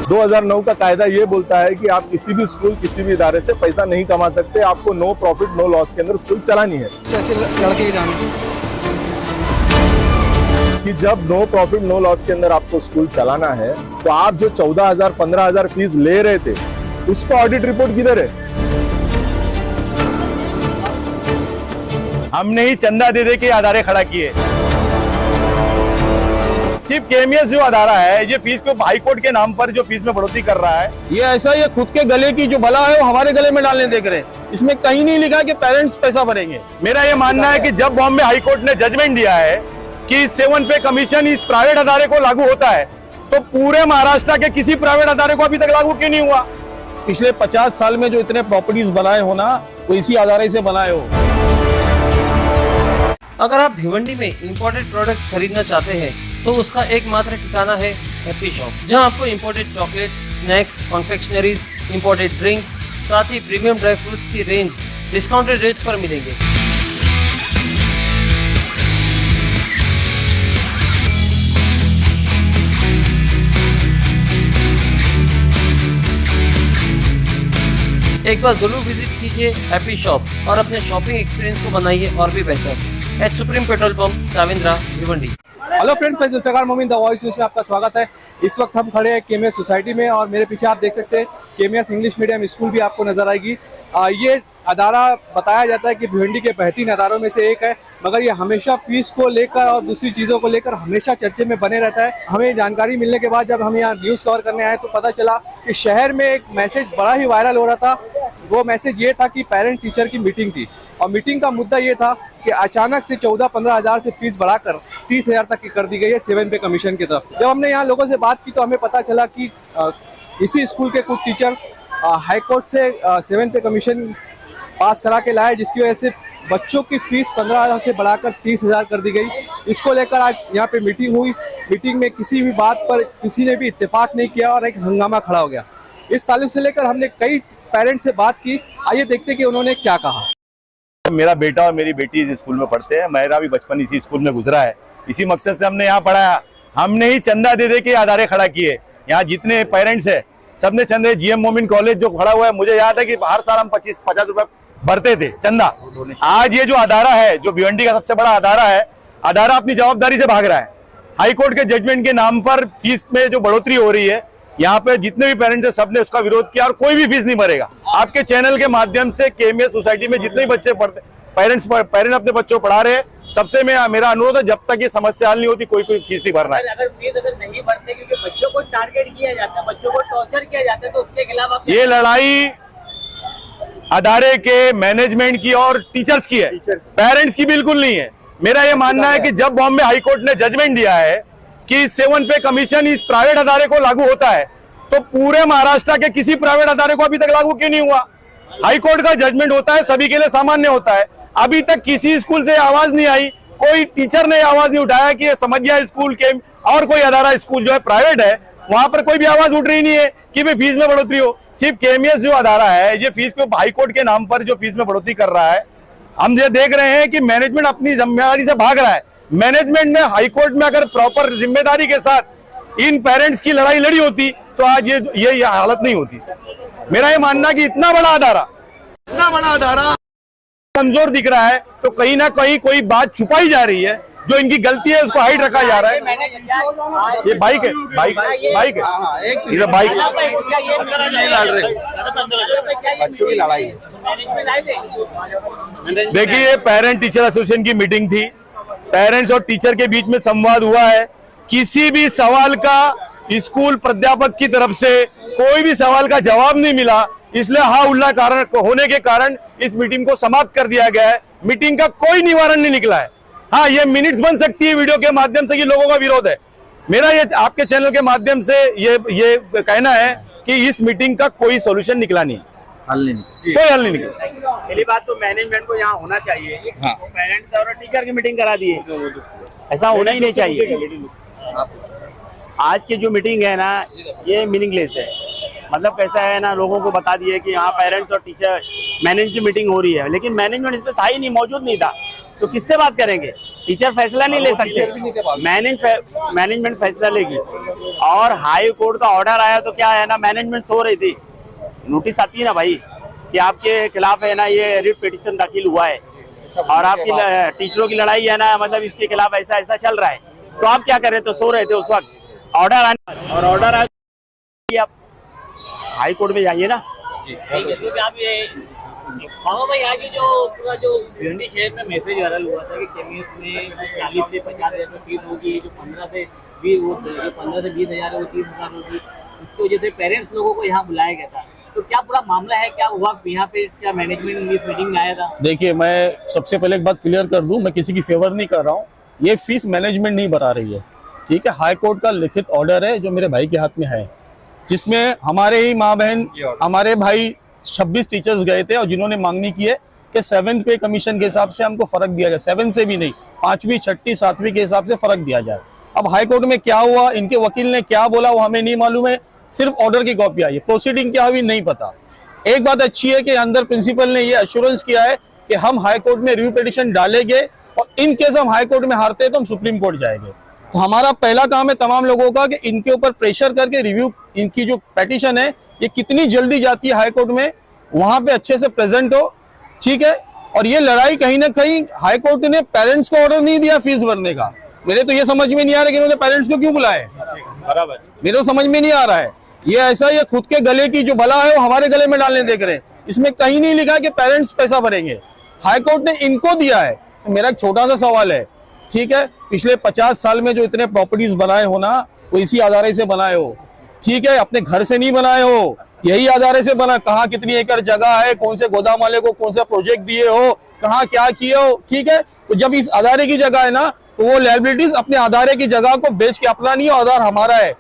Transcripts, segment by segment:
2009 का कायदा ये बोलता है कि आप किसी भी स्कूल किसी भी इदारे से पैसा नहीं कमा सकते, आपको नो प्रॉफिट नो लॉस के अंदर स्कूल चलानी है। ऐसे लड़के जाने कि जब नो प्रॉफिट नो लॉस के अंदर आपको स्कूल चलाना है तो आप जो 14,000 15,000 फीस ले रहे थे उसका ऑडिट रिपोर्ट किधर है? हमने ही चंदा दे दे के अदारे खड़ा किए। सिर्फ केएमएस जो अदारा है ये फीस को हाई कोर्ट के नाम पर जो फीस में बढ़ोतरी कर रहा है, ये ऐसा ये खुद के गले की जो भला है वो हमारे गले में डालने देख रहे हैं। इसमें कहीं नहीं लिखा कि पेरेंट्स पैसा भरेंगे। मेरा ये मानना है कि जब बॉम्बे हाई कोर्ट ने जजमेंट दिया है कि 7 पे कमीशन इस प्राइवेट अदारे को लागू होता है, तो पूरे महाराष्ट्र के किसी प्राइवेट अदारे को अभी तक लागू क्यों नहीं हुआ? पिछले 50 साल में जो इतने प्रॉपर्टीज बनाए हो ना, वो इसी अदारे से बनाए हो। अगर आप भिवंडी में इंपोर्टेड प्रोडक्ट्स खरीदना चाहते हैं तो उसका एकमात्र ठिकाना है हैप्पी शॉप, जहां आपको imported chocolates, snacks, confectioneries, imported drinks, साथ ही प्रीमियम ड्राई फ्रूट्स की रेंज डिस्काउंटेड रेट्स पर मिलेंगे। एक बार जरूर विजिट कीजिए हैप्पी शॉप और अपने शॉपिंग एक्सपीरियंस को बनाइए और भी बेहतर। At supreme petrol pump, Chavindra, Bhiwandi. Hello friends, मैं जुल्फिकार मोमिन द वॉइस न्यूज़ में आपका स्वागत है। इस वक्त हम खड़े हैं केएमएस सोसाइटी में और मेरे पीछे आप देख सकते हैं केएमएस इंग्लिश मीडियम स्कूल भी आपको नजर आएगी। ये अदारा बताया जाता है कि भिवंडी के बेहतरीन अदारों में से एक है, मगर ये हमेशा फीस को लेकर और दूसरी चीज़ों को लेकर हमेशा चर्चे में बने रहता है। हमें जानकारी मिलने के बाद जब हम यहाँ न्यूज़ कवर करने आए तो पता चला कि शहर में एक मैसेज बड़ा ही वायरल हो रहा था। वो मैसेज ये था कि पेरेंट टीचर की मीटिंग थी और मीटिंग का मुद्दा ये था कि अचानक से 14-15 हज़ार से फीस बढ़ाकर 30,000 तक की कर दी गई है 7 पे कमीशन की तरफ। जब हमने यहाँ लोगों से बात की तो हमें पता चला कि इसी स्कूल के कुछ टीचर्स हाई कोर्ट से 7 पे कमीशन पास करा के लाए, जिसकी वजह से बच्चों की फीस 15,000 से बढ़ाकर 30,000 कर दी गई। इसको लेकर आज यहाँ पे मीटिंग हुई। मीटिंग में किसी भी बात पर किसी ने भी इत्तेफाक नहीं किया और एक हंगामा खड़ा हो गया। इस ताल्लुक से लेकर हमने कई पेरेंट्स से बात की। आइए देखते कि उन्होंने क्या कहा। मेरा बेटा और मेरी बेटी इस स्कूल में पढ़ते हैं, मेरा भी बचपन इसी स्कूल में गुजरा है। इसी मकसद से हमने यहाँ पढ़ाया। हमने ही चंदा दे दे के अदारे खड़ा किए। यहाँ जितने पेरेंट्स है सबने चंदे, जीएम मोमिन कॉलेज जो खड़ा हुआ है, मुझे याद है कि हर साल हम 25-50 रुपए भरते थे चंदा। आज ये जो अदारा है, जो भिवंडी का सबसे बड़ा अदारा है, अदारा अपनी जवाबदारी से भाग रहा है। हाई कोर्ट के जजमेंट के नाम पर फीस में जो बढ़ोतरी हो रही है, यहाँ पे जितने भी पेरेंट्स हैं सबने उसका विरोध किया और कोई भी फीस नहीं भरेगा। आपके चैनल के माध्यम से केएमएस सोसाइटी में जितने भी बच्चे पढ़ते, पेरेंट्स अपने बच्चों को पढ़ा रहे हैं, सबसे मेरा अनुरोध है जब तक ये समस्या हल नहीं होती कोई फीस नहीं भरना है। अगर फीस नहीं भरते क्योंकि बच्चों को टारगेट किया जाता है, बच्चों को टॉर्चर किया जाता है, तो उसके खिलाफ आप ये लड़ाई अदारे के मैनेजमेंट की और टीचर्स की है, पेरेंट्स की बिल्कुल नहीं है। मेरा ये मानना है कि जब बॉम्बे हाई कोर्ट ने जजमेंट दिया है कि 7 पे कमीशन इस प्राइवेट अदारे को लागू होता है, तो पूरे महाराष्ट्र के किसी प्राइवेट अदारे को अभी तक लागू क्यों नहीं हुआ? हाई कोर्ट का जजमेंट होता है, सभी के लिए सामान्य होता है। अभी तक किसी स्कूल से आवाज नहीं आई, कोई टीचर ने आवाज नहीं उठाया कि समझ गया स्कूल के और कोई अदारा स्कूल जो है प्राइवेट है वहां पर कोई भी आवाज उठ रही नहीं है कि भाई फीस में बढ़ोतरी हो। सिर्फ केएमएस जो अदारा है ये फीस को हाई कोर्ट के नाम पर जो फीस में बढ़ोतरी कर रहा है, हम ये देख रहे हैं कि मैनेजमेंट अपनी जिम्मेदारी से भाग रहा है। मैनेजमेंट ने हाई कोर्ट में अगर प्रॉपर जिम्मेदारी के साथ इन पेरेंट्स की लड़ाई लड़ी होती तो आज ये हालत नहीं होती। मेरा ये मानना कि इतना बड़ा अदारा कमजोर दिख रहा है तो कहीं ना कहीं कोई बात छुपाई जा रही है, जो इनकी गलती है उसको हाइड रखा जा रहा है। ये बाइक है, बाइक इधर बाइक बच्चों की लड़ाई। देखिए, ये पेरेंट टीचर एसोसिएशन की मीटिंग थी। पेरेंट्स और टीचर के बीच में संवाद हुआ है। किसी भी सवाल का स्कूल प्राध्यापक की तरफ से कोई भी सवाल का जवाब नहीं मिला, इसलिए हाउल्ला कारण होने के कारण इस मीटिंग को समाप्त कर दिया गया है। मीटिंग का कोई निवारण नहीं निकला है। हाँ, ये मिनट्स बन सकती है वीडियो के माध्यम से कि लोगों का विरोध है। मेरा ये आपके चैनल के माध्यम से ये कहना है कि इस मीटिंग का कोई सॉल्यूशन निकला नहीं, कोई हल नहीं निकला। पहली बात तो मैनेजमेंट को यहाँ होना चाहिए। हाँ। पेरेंट्स और टीचर की मीटिंग करा दिए, ऐसा होना ही नहीं चाहिए। आज की जो मीटिंग है ना, ये मीनिंगलेस है। मतलब कैसा है ना, लोगों को बता दिए कि यहाँ पेरेंट्स और टीचर मैनेज की मीटिंग हो रही है, लेकिन मैनेजमेंट इसमें था ही नहीं, मौजूद नहीं था, तो किससे बात करेंगे? टीचर फैसला नहीं ले सकते, मैनेजमेंट फैसला लेगी। और हाई कोर्ट का ऑर्डर आया तो क्या है ना, मैनेजमेंट सो रही थी, नोटिस आती है ना भाई कि आपके खिलाफ है ना ये रिट पिटीशन दाखिल हुआ है और आपकी टीचरों की लड़ाई है ना, मतलब इसके खिलाफ ऐसा ऐसा चल रहा है, तो आप क्या कर रहे थे, सो रहे थे उस वक्त। ऑर्डर आने और ऑर्डर आए आप हाई कोर्ट में जाइए ना। आप ये भाई आगे जो पूरा जो भिवंडी शहर में मैसेज वायरल हुआ था कि केमिस्ट में 40 से 50,000 फीस होगी, जो 15 से 20 हजार है वो 30,000 होगी, उसकी वजह से पेरेंट्स लोगों को यहाँ बुलाया गया था। तो क्या पूरा मामला है, क्या हुआ यहाँ पे, क्या मैनेजमेंट इस मीटिंग में आया था? देखिए, मैं सबसे पहले एक बात क्लियर कर दूं, मैं किसी की फेवर नहीं कर रहा हूँ, ये फीस मैनेजमेंट नहीं बढ़ा रही है, ठीक है। हाई कोर्ट का लिखित ऑर्डर है जो मेरे भाई के हाथ में है, जिसमें हमारे ही माँ बहन, हमारे भाई 26 टीचर्स गए थे और जिन्होंने मांगनी की है कि 7th पे कमीशन के हिसाब से हमको फर्क दिया जाए, 7 से भी नहीं, 5वीं 6ठी 7वीं के हिसाब से फर्क दिया जाए। अब हाई कोर्ट में क्या हुआ, इनके वकील ने क्या बोला वो हमें नहीं मालूम है, सिर्फ ऑर्डर की कॉपी आई है, प्रोसीडिंग क्या हुई नहीं पता। एक बात अच्छी है कि अंदर प्रिंसिपल ने ये एश्योरेंस किया है कि हम हाई कोर्ट में रिव्यू पिटीशन डालेंगे और इन केस हम हाई कोर्ट में हारते हैं तो हम सुप्रीम कोर्ट जाएंगे। तो हमारा पहला काम है तमाम लोगों का कि इनके ऊपर प्रेशर करके रिव्यू, इनकी जो पिटीशन है ये कितनी जल्दी जाती है हाई कोर्ट में, वहां पे अच्छे से प्रेजेंट हो, ठीक है। और ये लड़ाई कहीं ना कहीं हाई कोर्ट ने पेरेंट्स को ऑर्डर नहीं दिया फीस भरने का, मेरे तो ये समझ में नहीं आ रहा कि इन्होंने पेरेंट्स को क्यों बुलाया, बराबर मेरे तो समझ में नहीं आ रहा है। ये ऐसा, ये खुद के गले की जो बला है वो हमारे गले में डालने देख रहे हैं, इसमें कहीं नहीं लिखा कि पेरेंट्स पैसा भरेंगे, हाई कोर्ट ने इनको दिया है। तो मेरा एक छोटा सा सवाल है, ठीक है, पिछले 50 साल में जो इतने प्रॉपर्टीज बनाए हो ना, वो इसी आधारे से बनाए हो, ठीक है, अपने घर से नहीं बनाए हो, यही आधारे से बना, कहाँ कितनी एकड़ जगह है, कौन से गोदाम वाले को कौन सा प्रोजेक्ट दिए हो, कहाँ क्या किए हो, ठीक है। तो जब इस आधारे की जगह है ना, तो वो लायबिलिटीज अपने आधारे की जगह को बेच के अपना नहीं, आधार हमारा है,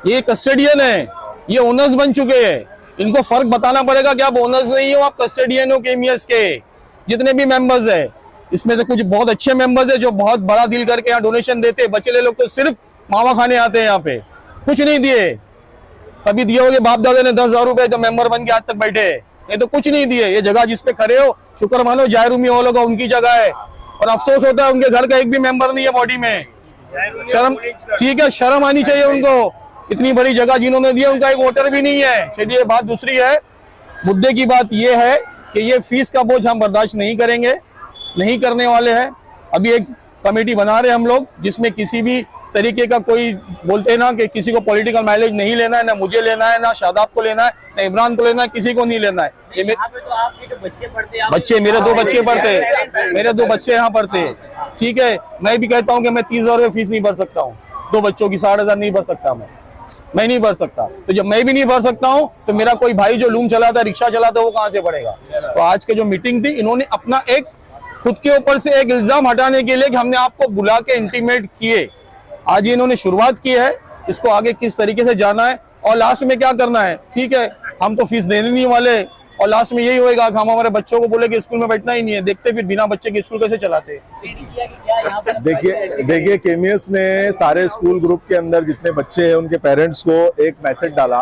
ये कस्टडियन है, ये ओनर्स बन चुके हैं, इनको फर्क बताना पड़ेगा कि आप ओनर्स नहीं हो, आप कस्टडियन हो केमियस के, जितने भी मेंबर्स है। इसमें से कुछ बहुत अच्छे मेंबर्स है जो बहुत बड़ा डील करके यहाँ डोनेशन देते हैं, बचेले लोग तो सिर्फ मावा खाने आते हैं, यहाँ पे कुछ नहीं दिए, कभी दिए होंगे बाप दादा ने 10,000 रुपए तो मेंबर बन के आज तक बैठे, ये तो कुछ नहीं दिए। ये जगह जिसपे खड़े हो, शुक्र मानो जायरूमी हो लोग उनकी जगह है, और अफसोस होता है उनके घर का एक भी मेंबर नहीं है बॉडी में, शर्म, ठीक है, शर्म आनी चाहिए उनको, इतनी बड़ी जगह जिन्होंने दी है उनका एक वोटर भी नहीं है। चलिए बात दूसरी है, मुद्दे की बात ये है कि ये फीस का बोझ हम बर्दाश्त नहीं करेंगे, नहीं करने वाले हैं। अभी एक कमेटी बना रहे हम लोग जिसमें किसी भी तरीके का, कोई बोलते हैं ना कि किसी को पॉलिटिकल माइलेज नहीं लेना है, ना मुझे लेना है, ना शादाब को लेना है, ना इमरान को लेना है, किसी को नहीं लेना है। ये यहाँ पे तो आपके जो बच्चे पढ़ते हैं, बच्चे मेरे 2 बच्चे पढ़ते हैं, मेरे 2 बच्चे यहाँ पढ़ते हैं, ठीक है। मैं भी कहता हूँ कि मैं 30,000 रुपये फीस नहीं भर सकता हूँ, 2 बच्चों की 60,000 नहीं भर सकता, मैं नहीं भर सकता। तो जब मैं भी नहीं भर सकता हूँ तो मेरा कोई भाई जो लूम चलाता है, रिक्शा चलाता है, वो कहाँ से पड़ेगा। तो आज के जो मीटिंग थी, इन्होंने अपना एक खुद के ऊपर से एक इल्जाम हटाने के लिए कि हमने आपको बुला के इंटीमेट किए, आज इन्होंने शुरुआत की है, इसको आगे किस तरीके से जाना है और लास्ट में क्या करना है, ठीक है। हम तो फीस देने नहीं वाले और लास्ट में यही होएगा कि हम हमारे बच्चों को बोले कि स्कूल में बैठना ही नहीं है, देखते फिर बिना बच्चे के स्कूल कैसे चलाते। देखिए केमियस ने सारे स्कूल ग्रुप के अंदर जितने बच्चे हैं उनके पेरेंट्स को एक मैसेज डाला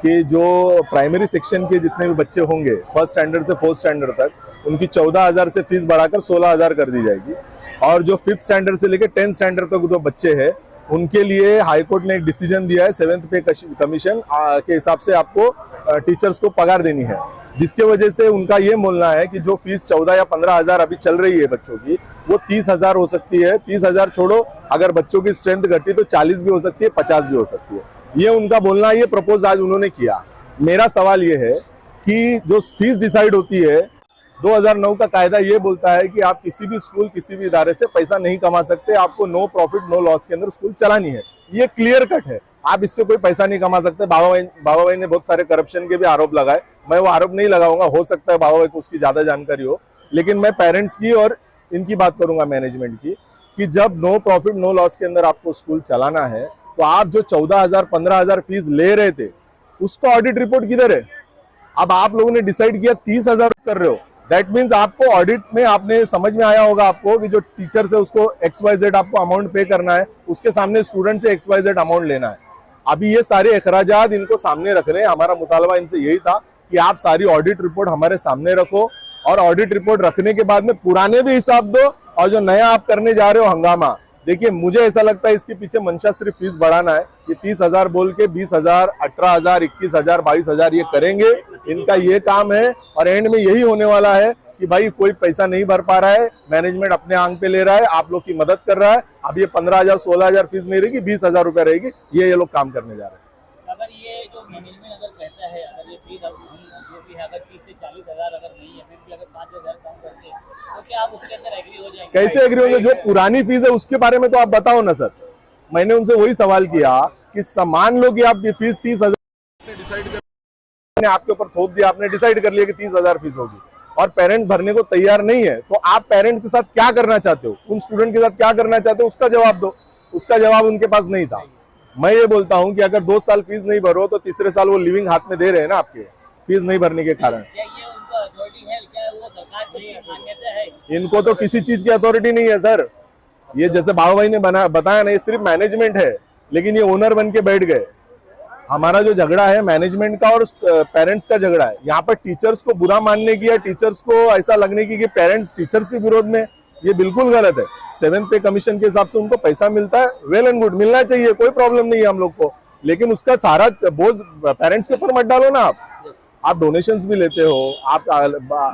कि जो प्राइमरी सेक्शन के जितने भी बच्चे होंगे 1st स्टैंडर्ड से 4th स्टैंडर्ड तक, उनकी 14,000 से फीस बढ़ाकर 16,000 कर दी जाएगी। और जो 5th स्टैंडर्ड से लेकर 10th स्टैंडर्ड तक जो बच्चे हैं उनके लिए हाई कोर्ट ने एक डिसीजन दिया है, 7th पे कमीशन के हिसाब से आपको टीचर्स को पगार देनी है, जिसके वजह से उनका ये बोलना है कि जो फीस 14 या 15,000 अभी चल रही है बच्चों की, वो 30,000 हो सकती है। 30,000 छोड़ो, अगर बच्चों की स्ट्रेंथ घटी तो 40 भी हो सकती है, 50 भी हो सकती है, ये उनका बोलना, ये प्रपोज आज उन्होंने किया। मेरा सवाल ये है कि जो फीस डिसाइड होती है, 2009 का कायदा ये बोलता है कि आप किसी भी स्कूल, किसी भी इदारे से पैसा नहीं कमा सकते, आपको नो प्रॉफिट नो लॉस के अंदर स्कूल चलानी है, ये क्लियर कट है, आप इससे कोई पैसा नहीं कमा सकते। बाबा भाई ने बहुत सारे करप्शन के भी आरोप लगाए, मैं वो आरोप नहीं लगाऊंगा, हो सकता है बाबा भाई को उसकी ज्यादा जानकारी हो, लेकिन मैं पेरेंट्स की और इनकी बात करूंगा, मैनेजमेंट की, कि जब नो प्रॉफिट नो लॉस के अंदर आपको स्कूल चलाना है तो आप जो 14,000 15,000 फीस ले रहे थे उसको ऑडिट रिपोर्ट किधर है? अब आप लोगों ने डिसाइड किया 30,000 कर रहे हो, दैट मीन्स आपको ऑडिट में आपने समझ में आया होगा आपको कि जो टीचर से उसको XYZ आपको अमाउंट पे करना है, उसके सामने स्टूडेंट से XYZ अमाउंट लेना है। अभी ये सारे अखराजात इनको सामने रख रहे हैं, हमारा मुतालबा इनसे यही था कि आप सारी ऑडिट रिपोर्ट हमारे सामने रखो और ऑडिट रिपोर्ट रखने के बाद में पुराने भी हिसाब दो और जो नया आप करने जा रहे हो हंगामा, देखिए मुझे ऐसा लगता है इसके पीछे मंशा सिर्फ फीस बढ़ाना है। ये 30,000 बोल के 20,000, 18,000, 21,000, 22,000 ये करेंगे, इनका ये काम है। और एंड में यही होने वाला है कि भाई कोई पैसा नहीं भर पा रहा है, मैनेजमेंट अपने आंग पे ले रहा है, आप लोग की मदद कर रहा है। अब ये 15,000, 16,000 फीस नहीं रहेगी, 20,000 रुपया रहेगी। ये लोग काम करने जा रहे हैं। अगर ये जो मैनेजमेंट अगर कहता है, अगर ये फीस जो भी है, अगर 30 से 40,000 अगर नहीं है, फिर भी अगर 5,000 कम करते हैं, तो क्या आप उसके अंदर एग्री हो जाएंगे? कैसे एग्री होंगे? जो पुरानी फीस है उसके बारे में तो आप बताओ ना सर। मैंने उनसे वही सवाल किया कि मान लो कि आप ये फीस 30,000 डिसाइड कर, आपके ऊपर थोप दिया, आपने डिसाइड कर लिया कि 30,000 फीस होगी और पेरेंट्स भरने को तैयार नहीं है, तो आप पेरेंट्स के साथ क्या करना चाहते हो, उन स्टूडेंट के साथ क्या करना चाहते हो, उसका जवाब दो। उसका जवाब उनके पास नहीं था। मैं ये बोलता हूं कि अगर 2 साल फीस नहीं भरो तो तीसरे साल वो लिविंग हाथ में दे रहे हैं ना आपके, फीस नहीं भरने के कारण। क्या ये उनका अथॉरिटी है? क्या वो सरकार की मान्यता है? इनको तो किसी चीज की अथॉरिटी नहीं है सर। ये जैसे बाबू भाई ने बताया ना, ये सिर्फ मैनेजमेंट है, लेकिन ये ओनर बन के बैठ गए। हमारा जो झगड़ा है मैनेजमेंट का और पेरेंट्स का झगड़ा है। यहाँ पर टीचर्स को बुरा मानने की या टीचर्स को ऐसा लगने की कि पेरेंट्स टीचर्स के विरोध में, ये बिल्कुल गलत है। 7th पे कमीशन के हिसाब से उनको पैसा मिलता है, वेल एंड गुड, मिलना चाहिए, कोई प्रॉब्लम नहीं है हम लोग को, लेकिन उसका सारा बोझ पेरेंट्स के ऊपर मत डालो ना। आप डोनेशंस भी लेते हो, आप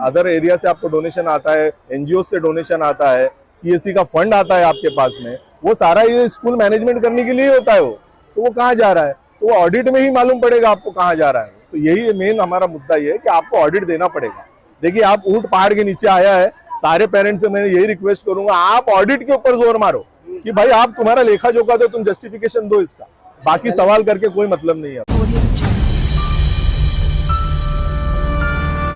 अदर एरिया से आपको डोनेशन आता है, एनजीओ से डोनेशन आता है, सीएससी का फंड आता है आपके पास में, वो सारा ये स्कूल मैनेजमेंट करने के लिए होता है। तो वो कहाँ जा रहा है, तो वो ऑडिट में ही मालूम पड़ेगा आपको कहाँ जा रहा है। तो यही मेन हमारा मुद्दा ये है कि आपको ऑडिट देना पड़ेगा। देखिए आप ऊंट पहाड़ के नीचे आया है, सारे पेरेंट्स से मैं यही रिक्वेस्ट करूंगा, आप ऑडिट के ऊपर जोर मारो कि भाई आप तुम्हारा लेखा जोखा दो, तुम जस्टिफिकेशन दो इसका, बाकी सवाल करके कोई मतलब नहीं है।